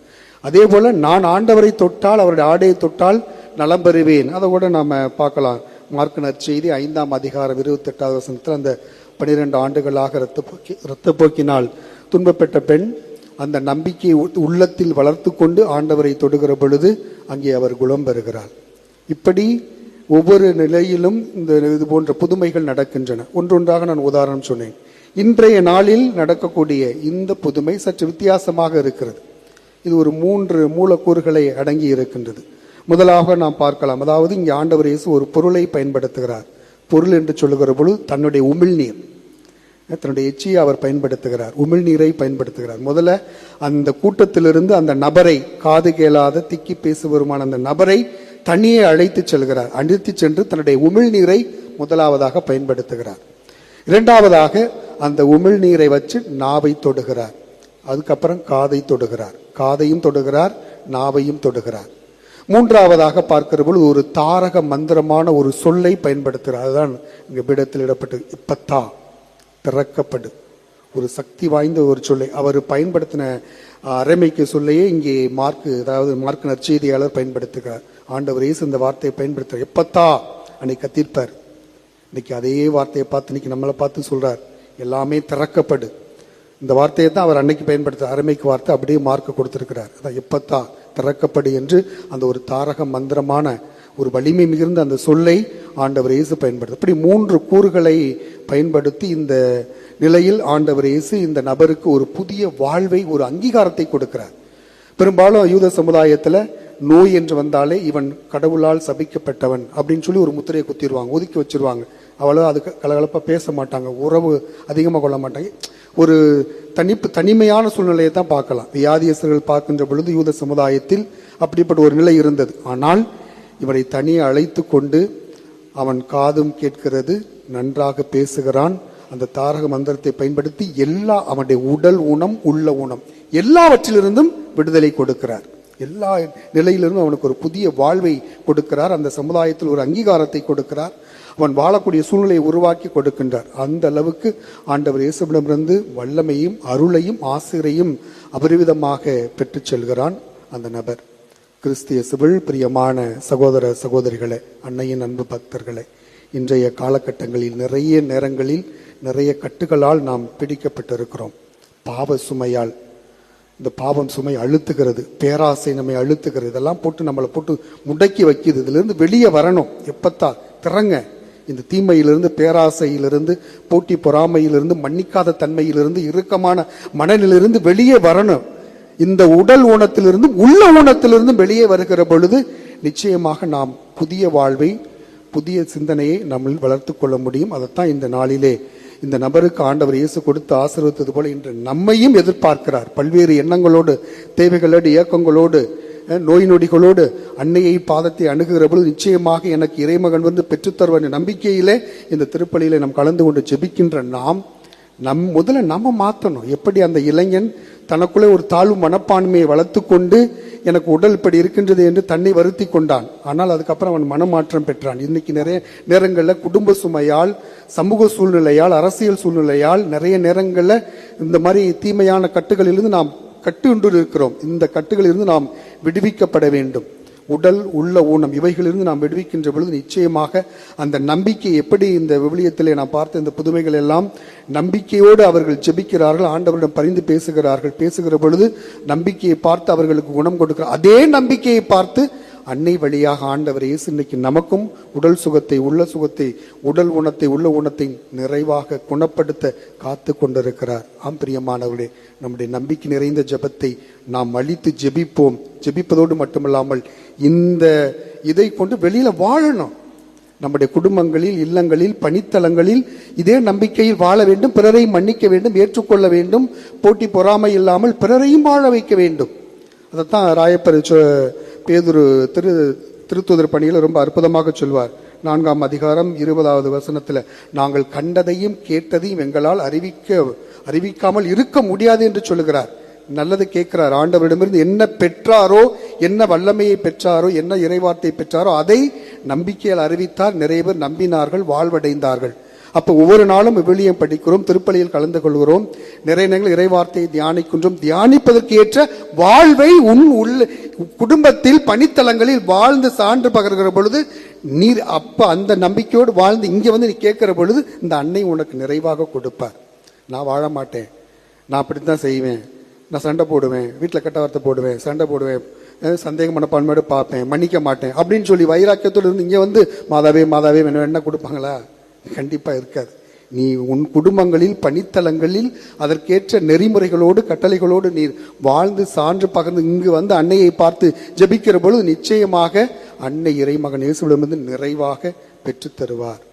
அதே போல நான் ஆண்டவரை தொட்டால், அவருடைய ஆடையை தொட்டால் நலம் பெறுவேன். அதை கூட நாம் பார்க்கலாம். மார்க்கு நற்செய்தி 5ஆம் அதிகாரம் 28வது வசனத்தில் அந்த 12 ஆண்டுகளாக இரத்தப்போக்கினால் துன்பப்பட்ட பெண் அந்த நம்பிக்கையை உள்ளத்தில் வளர்த்து கொண்டு ஆண்டவரை தொடுகிற பொழுது அங்கே அவர் குணம் பெறுகிறார். இப்படி ஒவ்வொரு நிலையிலும் இது போன்ற புதுமைகள் நடக்கின்றன. ஒன்றொன்றாக நான் உதாரணம் சொன்னேன். இன்றைய நாளில் நடக்கக்கூடிய இந்த புதுமை சற்று வித்தியாசமாக இருக்கிறது. இது ஒரு 3 மூலக்கூறுகளை அடங்கி இருக்கின்றது. முதலாக நாம் பார்க்கலாம். அதாவது இங்கே ஆண்டவர் இயேசு ஒரு பொருளை பயன்படுத்துகிறார். பொருள் என்று சொல்லுகிற பொழுது தன்னுடைய உமிழ்நீர், தன்னுடைய எச்சியை அவர் பயன்படுத்துகிறார், உமிழ்நீரை பயன்படுத்துகிறார். முதல்ல அந்த கூட்டத்திலிருந்து அந்த நபரை, காது கேளாத திக்கி பேசுவருமான அந்த நபரை தனியே அழைத்து செல்கிறார். அழைத்து சென்று தன்னுடைய உமிழ்நீரை முதலாவதாக பயன்படுத்துகிறார். 2வதாக அந்த உமிழ்நீரை வச்சு நாவை தொடுகிறார். அதுக்கப்புறம் காதை தொடுகிறார், காதையும் தொடுகிறார், நாவையும் தொடுகிறார். 3வதாக பார்க்கிற பொழுது ஒரு தாரக மந்திரமான ஒரு சொல்லை பயன்படுத்துகிறார். அதுதான் இங்க பீடத்தில் இடப்பட்டது, இப்பத்தா, திறக்கப்படு. ஒரு சக்தி வாய்ந்த ஒரு சொல்லை அவர் பயன்படுத்தின அரைமைக்கு சொல்லையே இங்கே மார்க் நற்செய்தியாளர் பயன்படுத்துகிறார். ஆண்டவர் இயேசு இந்த வார்த்தையை பயன்படுத்துகிறார். எப்பத்தா அன்னைக்கு கத்திருப்பார். இன்னைக்கு அதே வார்த்தையை பார்த்து இன்னைக்கு நம்மளை பார்த்து சொல்றார், எல்லாமே திறக்கப்படு. இந்த வார்த்தையை தான் அவர் அன்னைக்கு பயன்படுத்த அரைமைக்கு வார்த்தை அப்படியே மார்க்க கொடுத்திருக்கிறார். அதான் எப்பத்தா, திறக்கப்படு என்று அந்த ஒரு தாரக மந்திரமான ஒரு வலிமை மிகுந்த அந்த சொல்லை ஆண்டவர் இயேசு பயன்படுத்த. அப்படி 3 கூறுகளை பயன்படுத்தி இந்த நிலையில் ஆண்டவர் இயேசு இந்த நபருக்கு ஒரு புதிய வாழ்வை, ஒரு அங்கீகாரத்தை கொடுக்கிறார். பெரும்பாலும் யூத சமுதாயத்தில் நோய் என்று வந்தாலே இவன் கடவுளால் சபிக்கப்பட்டவன் அப்படின்னு சொல்லி ஒரு முத்திரையை குத்திடுவாங்க, ஒதுக்கி வச்சிருவாங்க. அவ்வளோ அதுக்கு கலகலப்பாக பேச மாட்டாங்க, உறவு அதிகமாக கொள்ள மாட்டாங்க. ஒரு தனிமையான சூழ்நிலையை தான் பார்க்கலாம். வியாதியஸ்தர்கள் பார்க்கின்ற பொழுது யூத சமுதாயத்தில் அப்படிப்பட்ட ஒரு நிலை இருந்தது. ஆனால் இவனை தனியே அழைத்து கொண்டு அவன் காதும் கேட்கிறது, நன்றாக பேசுகிறான், அந்த தாரக மந்திரத்தை பயன்படுத்தி அவனுடைய உடல் ஊனம், உள்ள ஊனம் எல்லாவற்றிலிருந்தும் விடுதலை கொடுக்கிறார். எல்லா நிலையிலிருந்தும் அவனுக்கு ஒரு புதிய வாழ்வை கொடுக்கிறார். அந்த சமுதாயத்தில் ஒரு அங்கீகாரத்தை கொடுக்கிறார். அவன் வாழக்கூடிய சூழ்நிலையை உருவாக்கி கொடுக்கின்றார். அந்த அளவுக்கு ஆண்டவர் இயேசுவிடமிருந்து வல்லமையும் அருளையும் ஆசிரியையும் அபரிவிதமாக பெற்றுச் செல்கிறான் அந்த நபர். கிறிஸ்து இயேசுவில் பிரியமான சகோதர சகோதரிகளே, அன்னையின் அன்பு பக்தர்களே, இன்றைய காலகட்டங்களில் நிறைய நேரங்களில் நிறைய கட்டுகளால் நாம் பிடிக்கப்பட்டிருக்கிறோம். பாவ சுமையால், இந்த பாவம் சுமை அழுத்துகிறது, பேராசை நம்மை அழுத்துகிறது, இதெல்லாம் போட்டு நம்மளை போட்டு முடக்கி வைக்குது. இதிலிருந்து வெளியே வரணும். எப்பத்தான் திறங்க. இந்த தீமையிலிருந்து, பேராசையிலிருந்து, போட்டி பொறாமையிலிருந்து, மன்னிக்காத தன்மையிலிருந்து, இறுக்கமான மனநிலிருந்து வெளியே வரணும். இந்த உடல் ஊனத்திலிருந்தும் உள்ள ஊனத்திலிருந்தும் வெளியே வருகிற பொழுது நிச்சயமாக நாம் புதிய வாழ்வை, புதிய சிந்தனையை நம்ம வளர்த்து கொள்ள முடியும். அதைத்தான் இந்த நாளிலே இந்த நபருக்கு ஆண்டவர் இயேசு கொடுத்து ஆசீர்வதித்தது போல இன்று நம்மையும் எதிர்பார்க்கிறார். பல்வேறு எண்ணங்களோடு, தேவைகளோடு, இயக்கங்களோடு, நோய் நொடிகளோடு அன்னையை பாதத்தை அணுகுகிற பொழுது நிச்சயமாக எனக்கு இறைமகன் வந்து பெற்றுத்தருவன் நம்பிக்கையிலே இந்த திருப்பலியிலே நாம் கலந்து கொண்டு ஜெபிக்கின்ற முதல்ல நம்ம மாற்றணும். எப்படி அந்த இளைஞன் தனக்குள்ளே ஒரு தாழ்வு மனப்பான்மையை வளர்த்து கொண்டு எனக்கு உடல் இப்படி இருக்கின்றது என்று தன்னை வருத்தி கொண்டான். ஆனால் அதுக்கப்புறம் அவன் மனமாற்றம் பெற்றான். இன்னைக்கு நிறைய நேரங்களில் குடும்ப சுமையால், சமூக சூழ்நிலையால், அரசியல் சூழ்நிலையால் நிறைய நேரங்களில் இந்த மாதிரி தீமையான கட்டுகளிலிருந்து நாம் கட்டுண்டு இருக்கிறோம். இந்த கட்டுகளிலிருந்து நாம் விடுவிக்கப்பட வேண்டும். உடல் உள்ள ஊனம் இவைகளிலிருந்து நாம் விடுவிக்கின்ற பொழுது நிச்சயமாக அந்த நம்பிக்கை, எப்படி இந்த விவிலியத்திலே நாம் பார்த்த இந்த புதுமைகள் எல்லாம் நம்பிக்கையோடு அவர்கள் ஜெபிக்கிறார்கள், ஆண்டவரிடம் பரிந்து பேசுகிற பொழுது நம்பிக்கையை பார்த்து அவர்களுக்கு குணம் கொடுக்கிறார். அதே நம்பிக்கையை பார்த்து அன்னை வழியாக ஆண்டவர் இயேசு இன்னைக்கு நமக்கும் உடல் சுகத்தை, உள்ள சுகத்தை, உடல் ஊனத்தை, உள்ள ஊனத்தை நிறைவாக குணப்படுத்த காத்து கொண்டிருக்கிறார். ஆம் பிரியமானவர்களே, நம்முடைய நம்பிக்கை நிறைந்த ஜெபத்தை நாம் அளித்து ஜெபிப்போம். ஜெபிப்பதோடு மட்டுமல்லாமல் இந்த இதை கொண்டு வெளியில வாழணும். நம்முடைய குடும்பங்களில், இல்லங்களில், பணித்தலங்களில் இதே நம்பிக்கையில் வாழ வேண்டும். பிறரை மன்னிக்க வேண்டும், ஏற்றுக்கொள்ள வேண்டும். போட்டி பொறாமை இல்லாமல் பிறரையும் வாழ வைக்க வேண்டும். அதைத்தான் ராயப்பர் பேதுரு திருத்தூதர் பணியில் ரொம்ப அற்புதமாக சொல்வார். 4ஆம் அதிகாரம் 20வது வசனத்தில், நாங்கள் கண்டதையும் கேட்டதையும் எங்களால் அறிவிக்காமல் இருக்க முடியாது என்று சொல்லுகிறார். நல்லது கேட்கிறார். ஆண்டவரிடமிருந்து என்ன பெற்றாரோ, என்ன வல்லமையை பெற்றாரோ, என்ன இறைவார்த்தை பெற்றாரோ அதை நம்பிக்கையால் அறிவித்தார். நிறைய பேர் நம்பினார்கள், வாழ்வடைந்தார்கள். அப்போ ஒவ்வொரு நாளும் விவிலியம் படிக்கிறோம், திருப்பலியில் கலந்து கொள்கிறோம், நிறைய நேரங்கள் இறைவார்த்தையை தியானிக்கின்றோம். தியானிப்பதற்கு ஏற்ற வாழ்வை குடும்பத்தில், பணித்தலங்களில் வாழ்ந்து சான்று பகர்கிற பொழுது நீர் அப்ப அந்த நம்பிக்கையோடு வாழ்ந்து இங்கே வந்து நீ கேட்கிற பொழுது இந்த அன்னை உனக்கு நிறைவாக கொடுப்பார். நான் வாழ மாட்டேன், நான் அப்படித்தான் செய்வேன், நான் சண்டை போடுவேன், வீட்டில் கெட்ட வார்த்தை போடுவேன், சண்டை போடுவேன், சந்தேக மனப்பான்மையோடு பார்ப்பேன், மன்னிக்க மாட்டேன் அப்படின்னு சொல்லி வைராக்கியத்தோடு இருந்து இங்கே வந்து மாதாவே மாதாவே என்ன கொடுப்பாங்களா? கண்டிப்பா இருக்காது. நீ உன் குடும்பங்களில், பணித்தலங்களில் அதற்கேற்ற நெறிமுறைகளோடு, கட்டளைகளோடு நீர் வாழ்ந்து சான்று பகர்ந்து இங்கு வந்து அன்னையை பார்த்து ஜெபிக்கிற பொழுது நிச்சயமாக அன்னை இறைமகன் இயேசுவிடமிருந்து நிறைவாக பெற்றுத் தருவார்.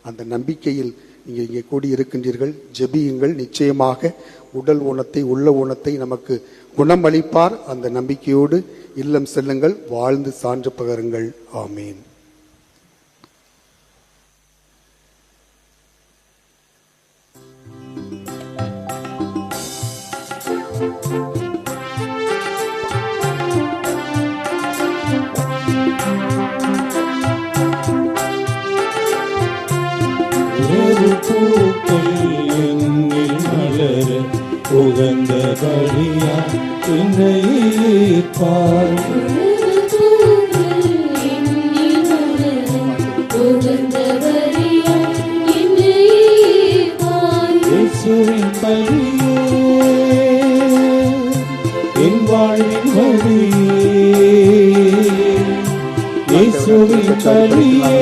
அந்த நம்பிக்கையில் நீங்கள் இங்கே கூடியிருக்கின்றீர்கள். ஜெபியுங்கள். நிச்சயமாக உடல் ஊனத்தை, உள்ள ஊனத்தை நமக்கு குணமளிப்பார். அந்த நம்பிக்கையோடு இல்லம் செல்லுங்கள், வாழ்ந்து சான்று பகருங்கள். ஆமீன். உகந்த பலியா என்னைப்பார், இயேசுவின் பலியே என் வாழ்வின் பலியே, இயேசுவின் வாழ்வின் கலியே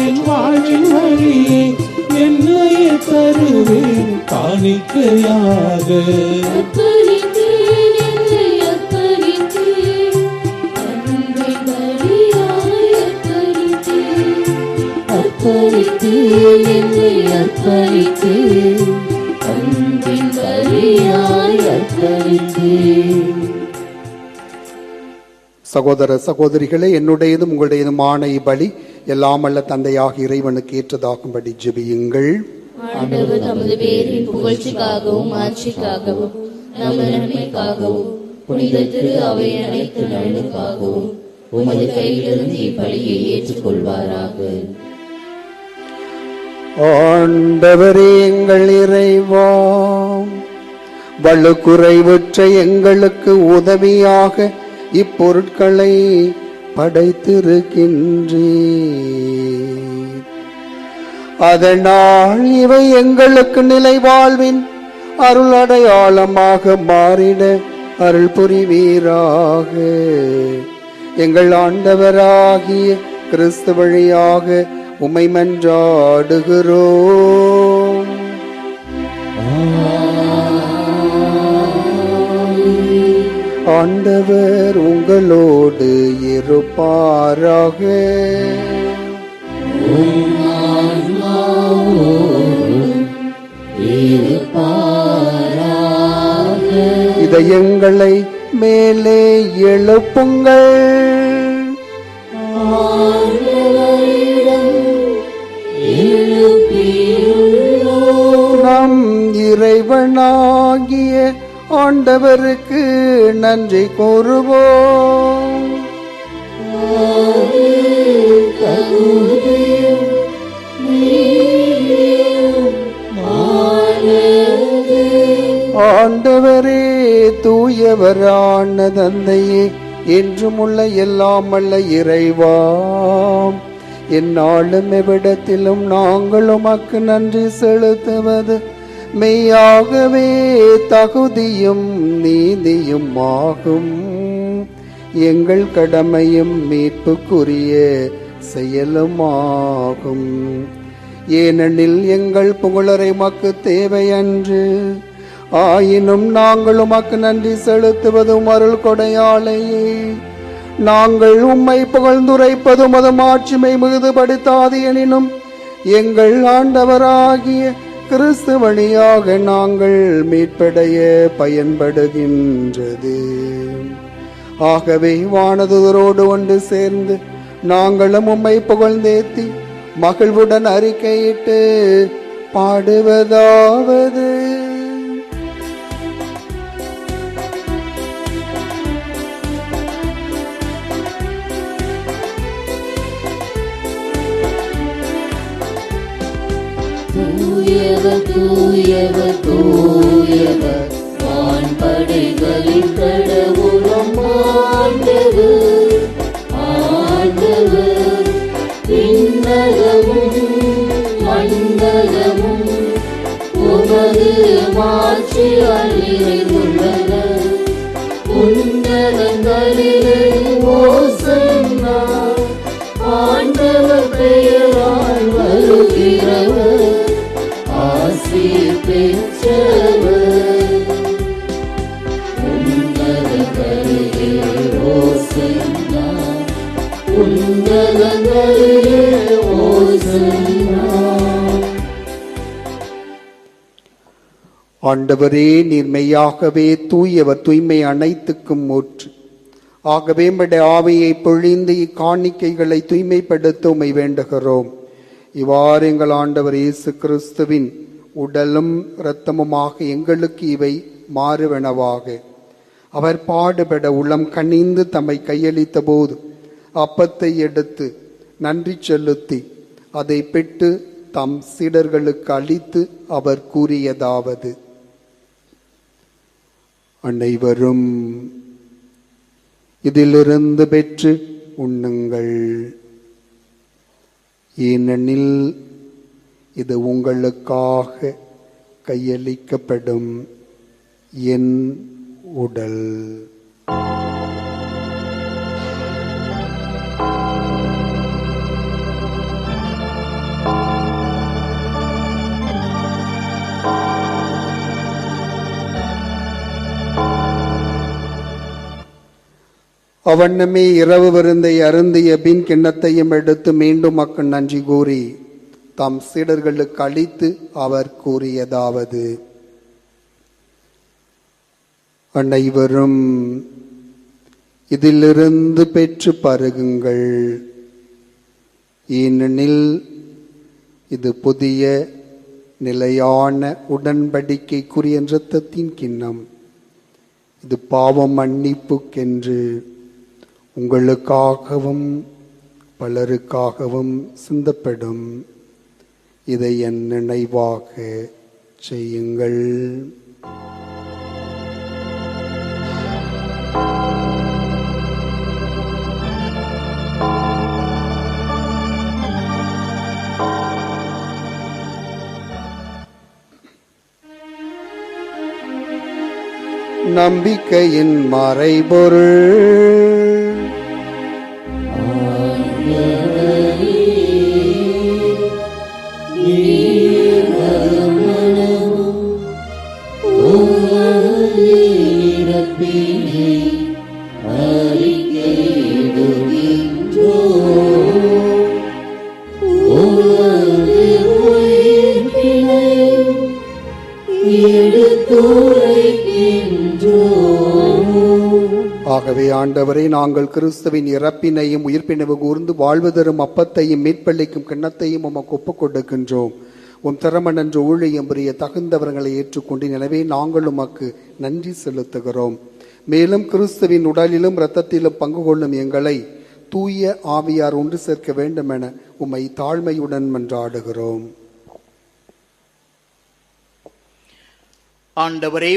என் வாழ்வின் வழியே என்னையே தருவேன் காணிக்கையாக. அர்ப்பணித்தேன் என்னை அர்ப்பணித்தேன் அன்பின் பலியாய் அர்ப்பணித்தேன். அர்ப்பணித்தேன் என்னை அர்ப்பணித்தேன் அன்பின் பலியாய் அர்ப்பணித்தேன். சகோதர சகோதரிகளே, என்னுடையதும் உங்களுடையதுமான இப்பலி எல்லாம் அல்ல தந்தையாக இறைவனுக்கு ஏற்றதாகும்படி ஜெபியுங்கள். ஆண்டவர் தமது பேரின் புகழ்ச்சிக்காகவும் ஆட்சிக்காகவும் நமது நன்மைக்காகவும் புனித திரு அவை அனைத்து நலனுக்காகவும் உமது கையிலிருந்து இப்பலியை ஏற்றுக்கொள்வாராக. ஆண்டவரே எங்கள் இறைவா, வலுக்குறைவுற்ற எங்களுக்கு உதவியாக இப்பொருட்களை படைத்திருக்கின்றீர். அதனால் இவை எங்களுக்கு நிலை வாழ்வின் அருள் அடையாளமாக மாறிட அருள் புரிவீராக. எங்கள் ஆண்டவராகிய கிறிஸ்து வழியாக உம்மை மன்றாடுகிறோம். ஆண்டவர் உங்களோடு இருப்பாராக. இதயங்களை மேலே எழுப்புங்கள். நம் இறைவனாகிய ஆண்டவருக்கு நன்றி கூறுவோம். ஆண்டவரே, தூயவரான தந்தையே, என்றும் உள்ள எல்லாம் அல்ல இறைவாம், எந்நாளும் எவ்விடத்திலும் நாங்கள் உமக்கு நன்றி செலுத்துவது மெய்யாகவே தகுதியும் நீதியும் ஆகும். எங்கள் கடமையும் மீட்புக்குரிய செயலுமாகும். ஏனெனில் எங்கள் புகழரை உமக்கு தேவையன்று, ஆயினும் நாங்கள் உமக்கு நன்றி செலுத்துவதும் அருள் கொடையாலேயே. நாங்கள் உம்மை புகழ்ந்துரைப்பதும் அது மாட்சிமை மிகுதுபடுத்தாது எனினும் எங்கள் ஆண்டவராகிய கிறிஸ்து வழியாக நாங்கள் மீட்படைய பயன்படுகின்றது. ஆகவே வானதூதரோடு ஒன்று சேர்ந்து நாங்களும் உம்மை புகழ்ந்தேத்தி மகிழ்வுடன் அறிக்கையிட்டு பாடுவதாவது: தூயவர் தூயவர் தூயவர் வான்படைகளின் கடவுளாம் ஆண்டவர். ஆண்டவர் விண்ணகமும் மண்ணகமும் உமது மாட்சியால் நிறைந்துள்ளன. உன்னதங்களிலே ஓசன்னா, ஆண்டவர் பெயரால் வருகிறவர் ஆசி பெற்றவர். உன்னதங்களிலே ஓசன்னா, உன்னதங்களிலே ஓசன்னா. ஆண்டவரே, நீர் மெய்யாகவே தூயவர், தூய்மை அனைத்துக்கும் ஊற்று. ஆகவே உம்முடைய ஆவியை பொழிந்து இக்காணிக்கைகளை தூய்மைப்படுத்த உம்மை வேண்டுகிறோம். இவ்வாறு எங்கள் ஆண்டவர் இயேசு கிறிஸ்துவின் உடலும் இரத்தமுமாக எங்களுக்கு இவை மாறுவனவாக. அவர் பாடுபட உளம் கனிந்து தம்மை கையளித்த போது அப்பத்தை எடுத்து நன்றி செலுத்தி அதை பெற்று தம் சீடர்களுக்கு அளித்து அவர் கூறியதாவது: அனைவரும் இதிலிருந்து பெற்று உண்ணுங்கள், ஏனெனில் இது உங்களுக்காக கையளிக்கப்படும் என் உடல். அவண்ணமே இரவு விருந்தை அருந்திய பின் கிண்ணத்தையும் எடுத்து மீண்டும் மக்கள் நன்றி கூறி தம் சீடர்களுக்கு அளித்து அவர் கூறியதாவது: அனைவரும் இதிலிருந்து பெற்று பருகுங்கள், ஏனெனில் இது புதிய நிலையான உடன்படிக்கைக்குரிய இரத்தத்தின் கிண்ணம். இது பாவம் மன்னிப்புக்கென்று உங்களுக்காகவும் பலருக்காகவும் சிந்தப்படும். இதை என் நினைவாக செய்யுங்கள். நம்பிக்கையின் மறைபொருள். ஆகவே ஆண்டவரே, நாங்கள் கிறிஸ்துவின் இறப்பினையும் உயிர்ப்பினைவு கூர்ந்து வாழ்வு தரும் அப்பத்தையும் மீட்பளிக்கும் கிண்ணத்தையும் உமக்கு ஒப்புக் கொடுக்கின்றோம். உம் திறமனன்று ஊழியம் புரிய தகுந்தவர்களை ஏற்றுக்கொண்டு, எனவே நாங்கள் உமக்கு நன்றி செலுத்துகிறோம். மேலும் கிறிஸ்துவின் உடலிலும் இரத்தத்திலும் பங்கு கொள்ளும் எங்களை தூய ஆவியார் ஒன்று சேர்க்க வேண்டும் என உம்மை தாழ்மையுடன் மன்றாடுகிறோம். ஆண்டவரே,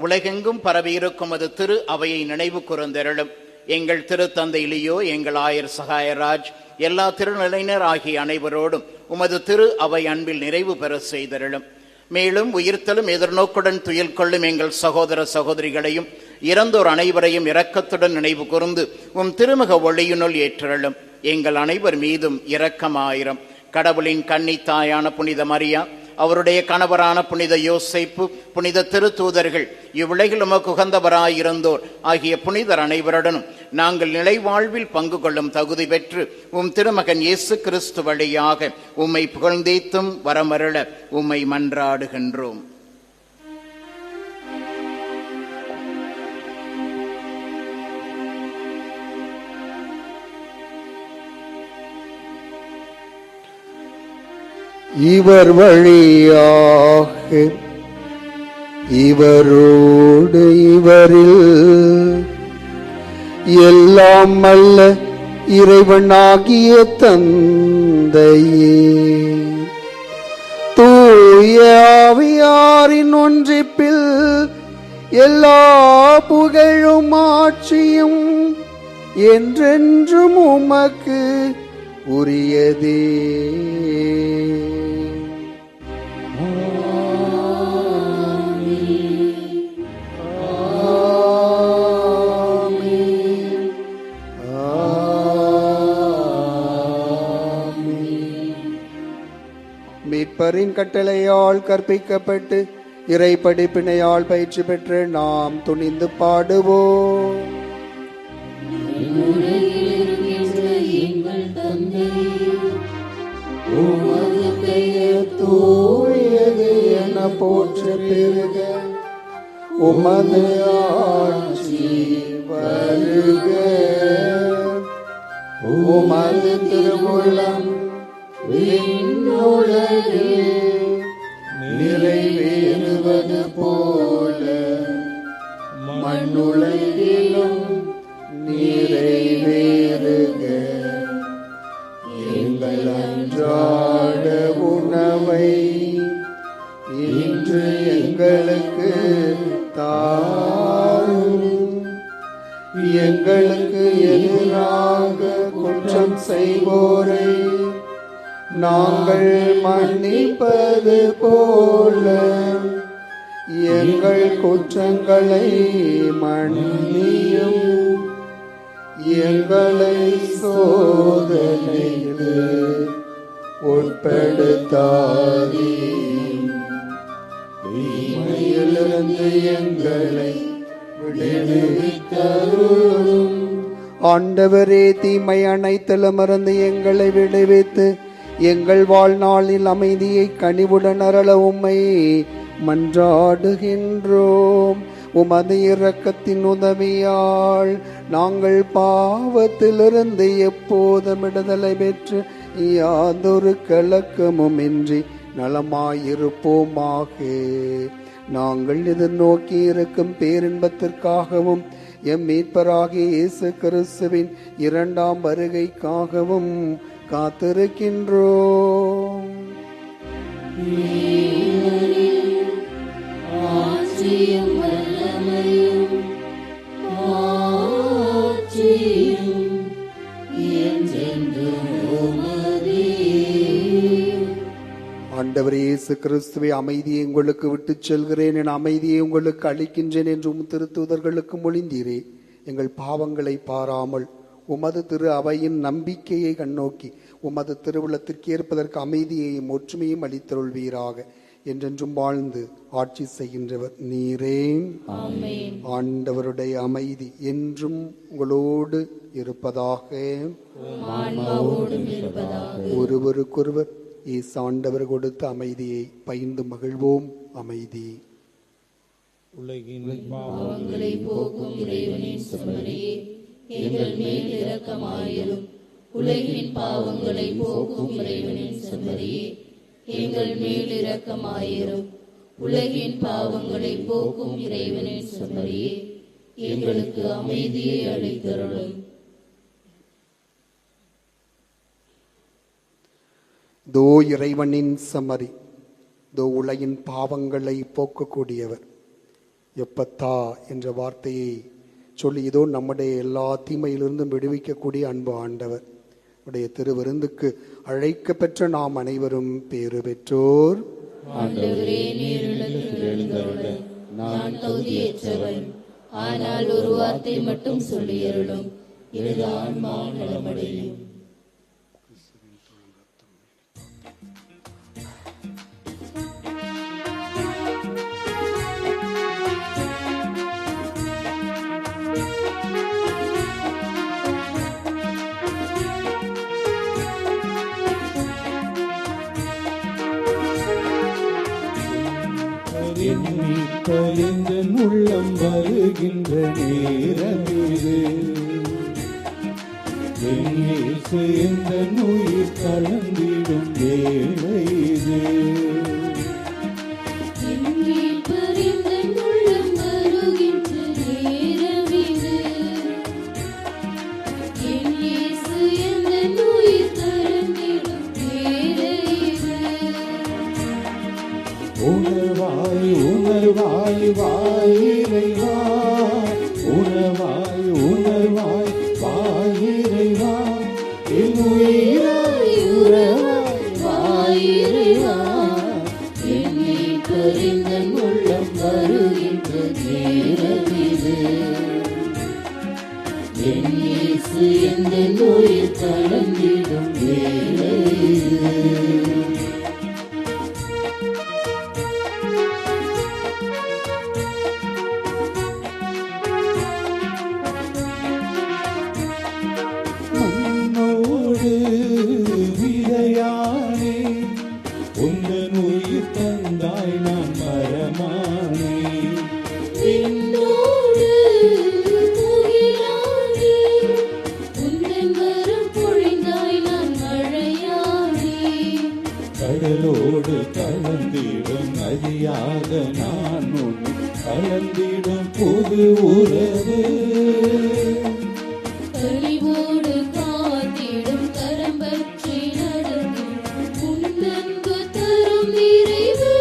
உலகெங்கும் பரவியிருக்கும் அது திரு அவையை நினைவு கூர்ந்தருளும். எங்கள் திருத்தந்தை லியோ, எங்கள் ஆயர் சகாயராஜ், எல்லா திருநிலையினர் ஆகிய அனைவரோடும் உமது திரு அவை அன்பில் நிறைவு பெற செய்தருளும். மேலும் உயிர்த்தலும் எதிர்நோக்குடன் துயில் கொள்ளும் எங்கள் சகோதர சகோதரிகளையும் இறந்தோர் அனைவரையும் இரக்கத்துடன் நினைவு கூர்ந்து உம் திருமுக ஒளியினுள் ஏற்றருளும். எங்கள் அனைவர் மீதும் இரக்கமாயிரம். கடவுளின் கன்னி தாயான புனித மரியா, அவருடைய கணவரான புனித யோசேப்பு, புனித திருத்தூதர்கள், இவ்வுலகில் உமக்கு உகந்தவராயிருந்தோர் ஆகிய புனிதர் அனைவருடனும் நாங்கள் நிலை வாழ்வில் பங்கு கொள்ளும் தகுதி பெற்று உம் திருமகன் இயேசு கிறிஸ்து வழியாக உம்மை புகழ்ந்தேத்தும் வரமருள உம்மை மன்றாடுகின்றோம். இவர் வழியாக இவரோடு இவரில் எல்லாம் அல்ல இறைவனாகிய தந்தையே, தூய ஆவியாரின் ஒன்றிப்பில் எல்லா புகழும் ஆட்சியும் என்றென்றும் உமக்கு உரியதே. மீட்பரின் கட்டளையால் கற்பிக்கப்பட்டு இறை படிப்பினையால் பயிற்சி பெற்று நாம் துணிந்து பாடுவோம். உமது பெயர் தூயது என போற்று பெருக, உமது ஆட்சி வருக, உமது திருவுள்ளம் விண்ணுலகில் நிறைவேறுவது போல மண்ணுலகிலும் நிறைவேறுக. எங்கள் அன்றாட உணவை இன்று எங்களுக்கு தாரும். எங்களுக்கு எதிராக குற்றம் செய்வோரை நாங்கள் மன்னிப்பது போல எங்கள் குற்றங்களை மன்னியும். எங்களை சோதனைக்கு உட்படுத்தாதீரும், தீமையிலிருந்து எங்களை விடுவித்தருளும். ஆண்டவரே, தீமை அனைத்திலுமிருந்து எங்களை விடுவித்து எங்கள் வாழ்நாளில் அமைதியை கனிவுடன் அருள உம்மை மன்றாடுகின்றோம். உமது இரக்கத்தின் உதவியால் நாங்கள் பாவத்திலிருந்து எப்போதும் விடுதலை பெற்று யாதொரு கலக்கமுமின்றி நலமாயிருப்போமாக. நாங்கள் எதிர்நோக்கி இருக்கும் பேரின்பத்திற்காகவும் எம் மீட்பராகிய இயேசு கிறிஸ்துவின் இரண்டாம் வருகைக்காகவும் காத்திருக்கின்றோம். ஆட்சியும் வல்லமையும் ஆட்சியும் என்றென்றும் உமதே. ஆண்டவர் இயேசு கிறிஸ்துவை, அமைதியை உங்களுக்கு விட்டுச் செல்கிறேன், என் அமைதியை உங்களுக்கு அளிக்கின்றேன் என்று உம் திருத்தூதர்களுக்கு மொழிந்தீரே. எங்கள் பாவங்களை பாராமல் உமது திரு அவையின் நம்பிக்கையை கண்ணோக்கி உமது திருவுளத்திற்கு ஏற்பதற்கு அமைதியையும் ஒற்றுமையும் அளித்தருள்வீராக. என்றென்றும் வாழ்ந்து ஆட்சி செய்கின்றவர் நீரே. ஆண்டவருடைய அமைதி என்றும் உங்களோடு இருப்பதாக. ஒருவருக்கொருவர் இயேசு ஆண்டவர் கொடுத்த அமைதியை பகிர்ந்து மகிழ்வோம். அமைதி. உலகின் பாவங்களை போக்கும் இறைவனின் செம்மறியே, எங்கள் மேல் இரக்கமாயிரும். உலகின் பாவங்களை போக்கும் இறைவனின் செம்மறியே, எங்கள் மேல் இரக்கமாயிரும். உலகின் பாவங்களை போக்கும் இறைவனின் செம்மறியே, எங்களுக்கு அமைதியை அளித்தருளும். தோ இறைவனின் செம்மறி, தோ உலகின் பாவங்களை போக்கக்கூடியவர். எப்பத்தா என்ற வார்த்தையை சொல்லி இதோ நம்முடைய எல்லா தீமையிலிருந்தும் விடுவிக்கக்கூடிய அன்பு ஆண்டவர் உடைய திருவிருந்துக்கு அழைக்க பெற்ற நாம் அனைவரும் பேறு பெற்றோர். ஆண்டவரே, நீர் இல்லத்தில் எழுந்தருள நான் தகுதியற்றவன். ஆனால் ஒரு வார்த்தை மட்டும் சொல்லியருளும், எனது ஆன்மா நலமடையும். என் உள்ளம் வருகின்ற நேரமிது, என் இயேசு எந்தன் உயிர் கலந்திடும் வேளை இது. உணர்வாய் உணர்வாய் வாயிரைவா, உணர்வாய் உணர்வாய் வாயிரைவா, என் உயிராய் உறவாய் வாயிரைவா, என்னை பரிந்தன் உள்ளம் வருகின்ற நேரமிது, என் இயேசு எந்தன் உயிர் கலந்திடும் வேளை இது. விதையானே உந்தன் உயிர் தந்தாய் நான் மரமானே. என்னோடு முகிலானே, உந்தன் வரம் பொழிந்தாய் நான் மழையானே. கடலோடு கலந்திடும் நதியாக நான் உன்னை கலந்திடும் புது உறவு. கனிவோடு காத்திடும் கரம் பற்றி நடக்கும் உன்னன்பு தரும் நிறைவு.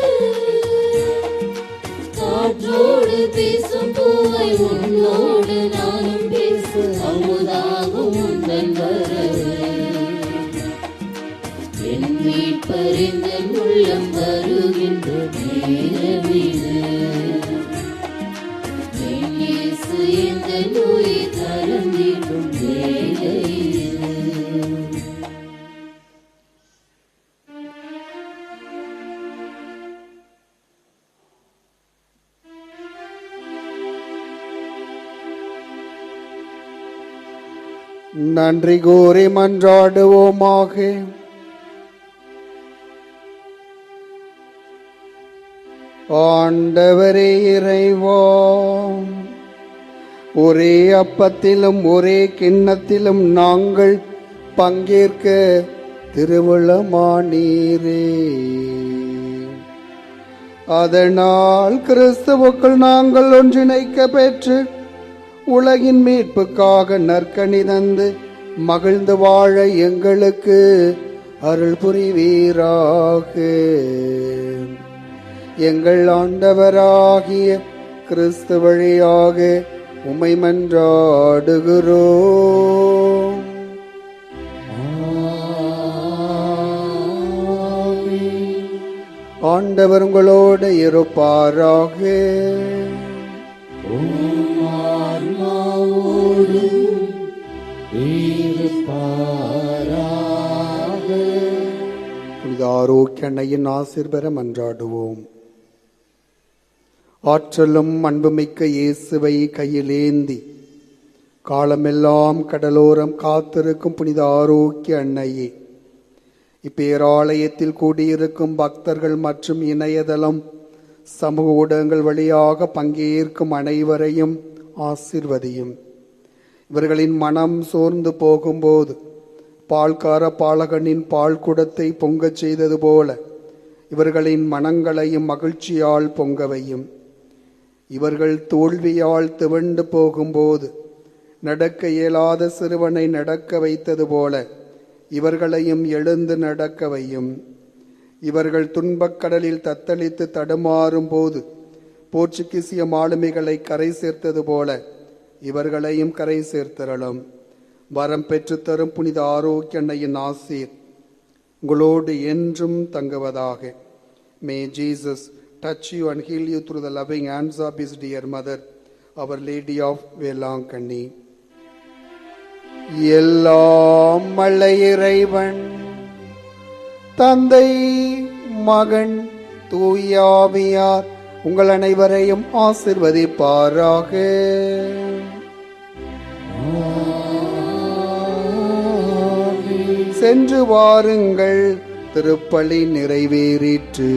காற்றோடு பேசும் பூவை உன்னோடு நானும் பேச அமுதாகும் உந்தன் வரவு. என் மீட்பரிந்தன் உள்ளம் வருகின்ற நேரமிது, என் இயேசு எந்தன் உயிர் கலந்திடும் வேளை இது. நன்றி கூறி மன்றாடுவோமாக. ஆண்டவரே இறைவா, ஒரே அப்பத்திலும் ஒரே கிண்ணத்திலும் நாங்கள் பங்கேற்க திருவுளமானீரே. அதனால் கிறிஸ்துவுக்குள் நாங்கள் ஒன்றிணைக்க பெற்று உலகின் மீட்புக்காக நற்கனி தந்து மகிழ்ந்து வாழ எங்களுக்கு அருள் புரிவீராக. எங்கள் ஆண்டவராகிய கிறிஸ்து வழியாக உம்மை மன்றாடுகிறோம். ஆண்டவர் உங்களோடு இருப்பாராக. புனித ஆரோக்கிய அன்னையின் ஆசீர் பெற மன்றாடுவோம். ஆற்றலும் அன்புமிக்க இயேசுவை கையிலேந்தி காலமெல்லாம் கடலோரம் காத்திருக்கும் புனித ஆரோக்கிய அன்னையே, இப்பேராலயத்தில் கூடியிருக்கும் பக்தர்கள் மற்றும் இணையதளம் சமூக ஊடகங்கள் வழியாக பங்கேற்கும் அனைவரையும் ஆசிர்வதியும். இவர்களின் மனம் சோர்ந்து போகும்போது பால்கார பாலகனின் பால் குடத்தை பொங்கச் செய்தது போல இவர்களின் மனங்களையும் மகிழ்ச்சியால் பொங்கவையும். இவர்கள் தோல்வியால் துவண்டு போகும்போது நடக்க இயலாத சிறுவனை நடக்க வைத்தது போல இவர்களையும் எழுந்து நடக்க வையும். இவர்கள் துன்பக்கடலில் தத்தளித்து தடுமாறும் போது போர்ச்சுகீசிய மாலுமிகளை கரை சேர்த்தது போல இவர்களையும் கரை சேர்த்தரலும். வரம் பெற்று தரும் புனித ஆரோக்கிய அன்னையின் ஆசீர் உங்களோடு என்றும் தங்குவதாக. May Jesus touch you and heal you through the loving hands of his dear mother, Our Lady of Velankanni. எல்லாம் வல்ல இறைவன் தந்தை மகன் தூயாவியார் உங்கள் அனைவரையும் ஆசிர்வதிப்பாராக. சென்று வாருங்கள், திருப்பலி நிறைவேறிற்று.